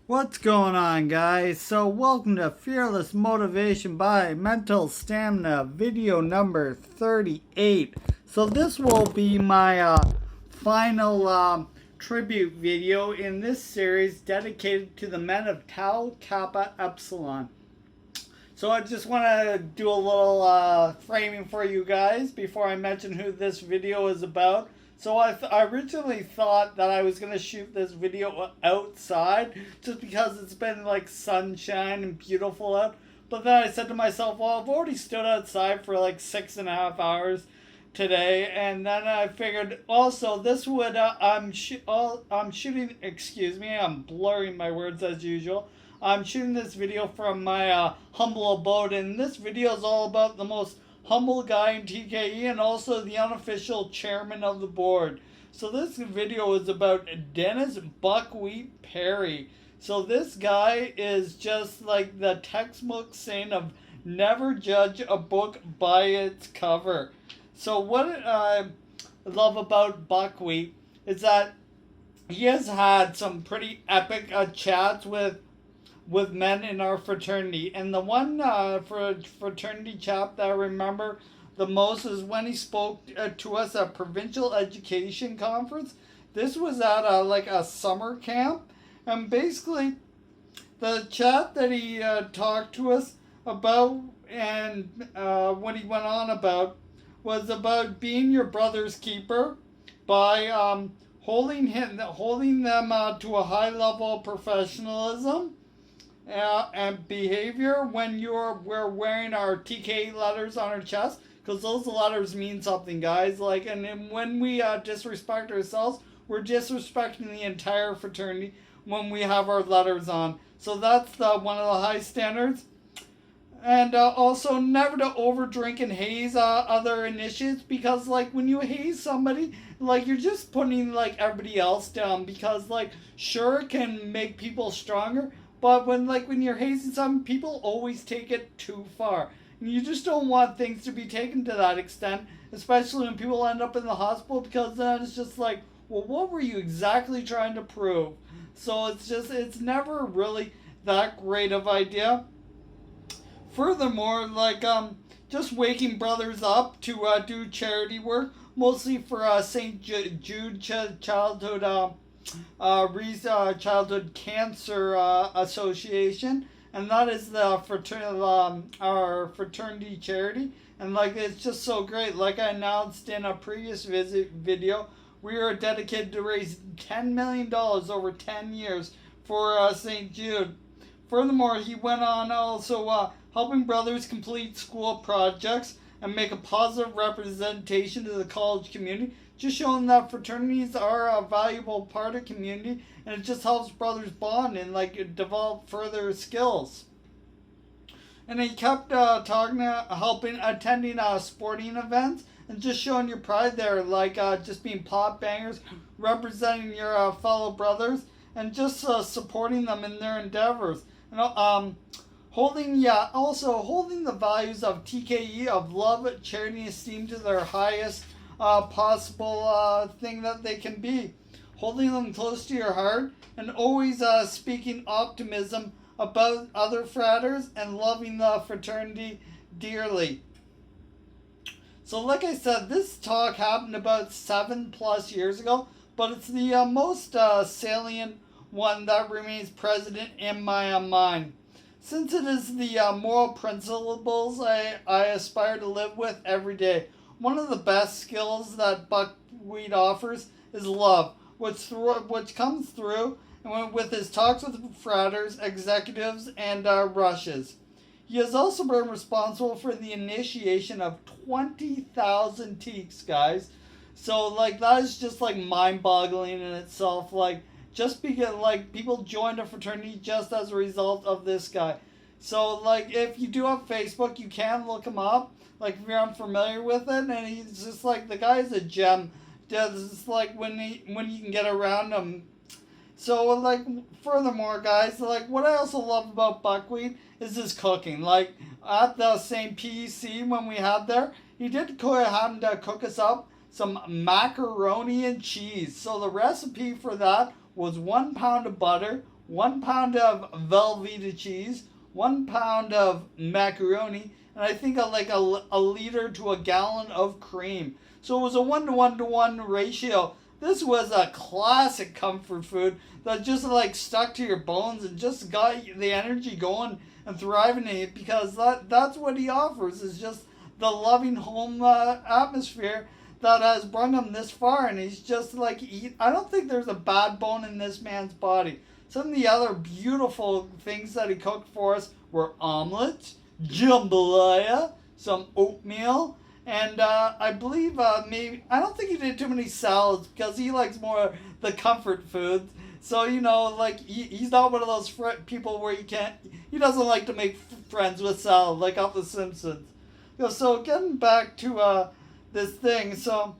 What's going on, guys? So, welcome to Fearless Motivation by Mental Stamina, video number 38. So, this will be my final tribute video in this series dedicated to the men of Tau Kappa Epsilon. So, I just want to do a little framing for you guys before I mention who this video is about. So I originally thought that I was going to shoot this video outside just because it's been like sunshine and beautiful out. But then I said to myself, well, I've already stood outside for like 6.5 hours today. And then I figured also this would, I'm shooting, excuse me, I'm blurring my words as usual. I'm shooting this video from my humble abode. And this video is all about the most humble guy in TKE and also the unofficial chairman of the board. So this video is about Dennis Buckwheat Perry. So this guy is just like the textbook saying of never judge a book by its cover. So what I love about Buckwheat is that he has had some pretty epic chats with men in our fraternity. And the one for fraternity chat that I remember the most is when he spoke to us at provincial education conference. This was at like a summer camp, and basically the chat that he talked to us about and what he went on about was about being your brother's keeper by holding them to a high level of professionalism and behavior when we're wearing our TK letters on our chest, because those letters mean something, guys. Like, and when we disrespect ourselves, we're disrespecting the entire fraternity when we have our letters on. So that's one of the high standards. And also never to overdrink and haze other initiates, because like when you haze somebody, like you're just putting like everybody else down, because like sure it can make people stronger, but when you're hazing some people always take it too far. And you just don't want things to be taken to that extent, especially when people end up in the hospital, because then it's just like, well, what were you exactly trying to prove? So it's never really that great of idea. Furthermore, like just waking brothers up to do charity work, mostly for St. Jude Childhood Childhood Cancer Association, and that is the our fraternity charity. And like it's just so great. Like I announced in a previous video, we are dedicated to raise $10 million over 10 years for St. Jude. Furthermore, he went on also helping brothers complete school projects and make a positive representation to the college community, just showing that fraternities are a valuable part of community, and it just helps brothers bond and like develop further skills. And he kept helping, attending sporting events, and just showing your pride there, like just being pot bangers, representing your fellow brothers, and just supporting them in their endeavors. Holding the values of TKE of love, charity, and esteem to their highest possible thing that they can be. Holding them close to your heart, and always speaking optimism about other fratters and loving the fraternity dearly. So like I said, this talk happened about 7+ years ago, but it's the most salient one that remains present in my mind. Since it is the moral principles I aspire to live with every day. One of the best skills that Buckwheat offers is love, which comes through with his talks with fratters, executives, and rushes. He has also been responsible for the initiation of 20,000 teaks, guys. So, like, that is just, like, mind-boggling in itself. Like, just because, like, people joined a fraternity just as a result of this guy. So, like, if you do have Facebook, you can look him up. Like, if you're unfamiliar with it, and he's just, like, the guy's a gem. Just, like, when you can get around him. So, like, furthermore, guys, like, what I also love about Buckwheat is his cooking. Like, at the same PEC when we had there, he did have to cook us up some macaroni and cheese. So the recipe for that was 1 pound of butter, 1 pound of Velveeta cheese, 1 pound of macaroni, and I think a liter to a gallon of cream. So it was a 1 to 1 ratio. This was a classic comfort food that just like stuck to your bones and just got the energy going and thriving in it, because that's what he offers, is just the loving home atmosphere that has brought him this far. And he's just like, I don't think there's a bad bone in this man's body. Some of the other beautiful things that he cooked for us were omelets, jambalaya, some oatmeal, and I believe maybe, I don't think he did too many salads because he likes more the comfort foods. So, you know, like, he's not one of those people where he doesn't like to make friends with salad, like off The Simpsons. You know, so getting back to this thing, so...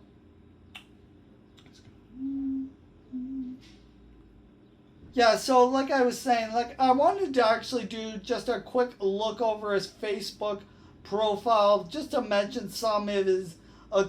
Yeah, so like I was saying, like, I wanted to actually do just a quick look over his Facebook profile just to mention some of his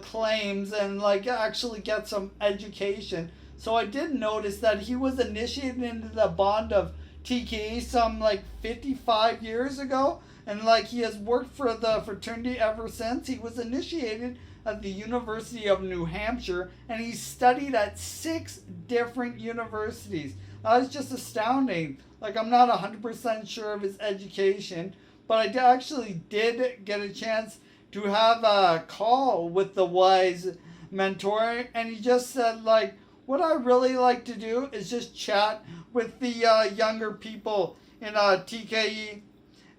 claims and like actually get some education. So I did notice that he was initiated into the bond of TKE some like 55 years ago, and like he has worked for the fraternity ever since. He was initiated at the University of New Hampshire, and he studied at 6 different universities. That was just astounding. Like, I'm not 100% sure of his education, but I actually did get a chance to have a call with the wise mentor, and he just said, like, what I really like to do is just chat with the younger people in TKE.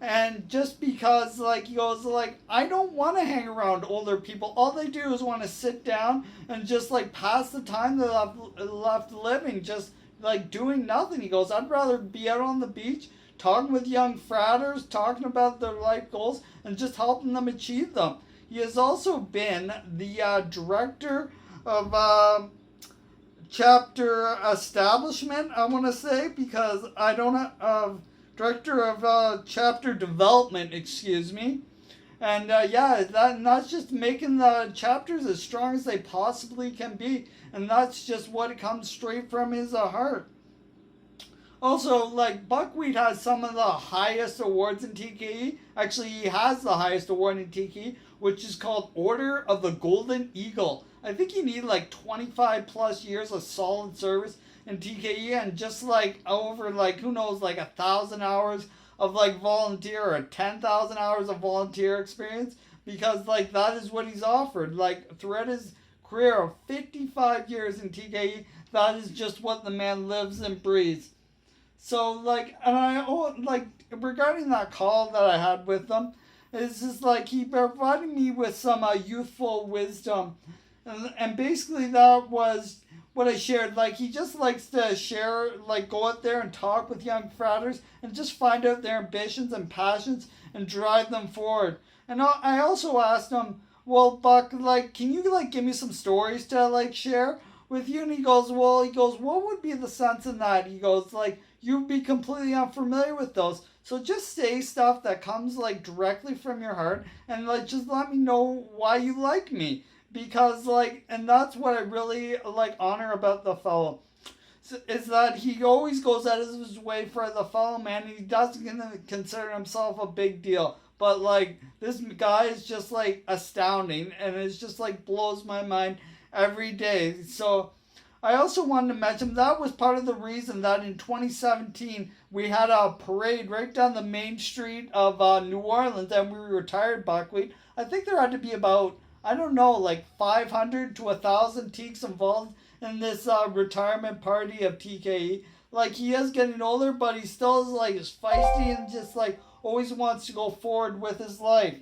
And just because, like, he goes, like, I don't want to hang around older people. All they do is want to sit down and just, like, pass the time they left living, just, like, doing nothing. He goes, I'd rather be out on the beach talking with young fratters, talking about their life goals, and just helping them achieve them. He has also been the director of chapter establishment, I want to say, because I don't have... director of chapter development, excuse me. And yeah, that's just making the chapters as strong as they possibly can be. And that's just what it comes straight from his heart. Also, like, Buckwheat has some of the highest awards in TKE. Actually, he has the highest award in TKE, which is called Order of the Golden Eagle. I think you need like 25 plus years of solid service in TKE, and just like over like, who knows, like 1,000 hours of like volunteer, or 10,000 hours of volunteer experience, because like that is what he's offered. Like, throughout his career of 55 years in TKE, that is just what the man lives and breathes. So like, and like, regarding that call that I had with him, it's just like he provided me with some youthful wisdom, and basically that was what I shared. Like, he just likes to share, like, go out there and talk with young fratters and just find out their ambitions and passions and drive them forward. And I also asked him, well, Buck, like, can you, like, give me some stories to, like, share with you? And he goes, what would be the sense in that? He goes, like, you'd be completely unfamiliar with those. So just say stuff that comes, like, directly from your heart, and, like, just let me know why you like me. Because, like, and that's what I really, like, honor about the fellow, is that he always goes out of his way for the fellow man. He doesn't consider himself a big deal. But, like, this guy is just, like, astounding, and it's just, like, blows my mind every day. So I also wanted to mention that was part of the reason that in 2017 we had a parade right down the main street of New Orleans, and we retired Buckwheat. I think there had to be about, I don't know, like 500 to 1,000 teaks involved in this retirement party of TKE. Like, he is getting older, but he still is, like, is feisty and just, like, always wants to go forward with his life.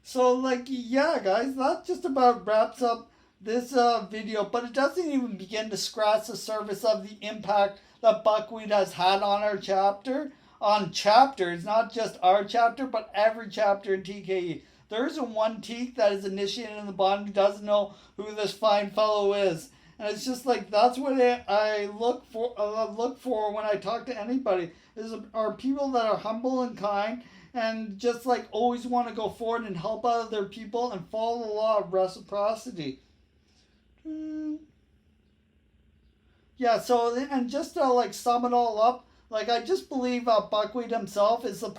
So, like, yeah, guys, that just about wraps up this video. But it doesn't even begin to scratch the surface of the impact that Buckwheat has had on our chapter. On chapters, not just our chapter, but every chapter in TKE. There isn't one teak that is initiated in the bond who doesn't know who this fine fellow is. And it's just like, that's what I look for when I talk to anybody, are people that are humble and kind, and just like always want to go forward and help other people and follow the law of reciprocity. Yeah, so, and just to like sum it all up, like I just believe Buckwheat himself is the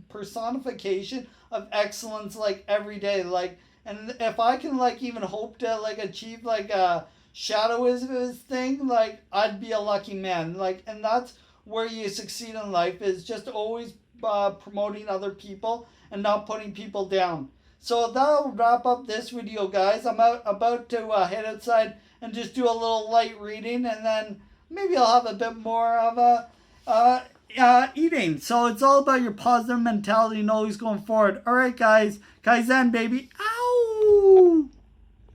personification of excellence, like every day. Like, and if I can like even hope to like achieve like a shadow is his thing, like I'd be a lucky man. Like, and that's where you succeed in life is just always promoting other people and not putting people down. So that'll wrap up this video, guys. I'm about to head outside and just do a little light reading, and then maybe I'll have a bit more of a eating. So it's all about your positive mentality and always going forward. All right, guys. Kaizen, baby. Ow!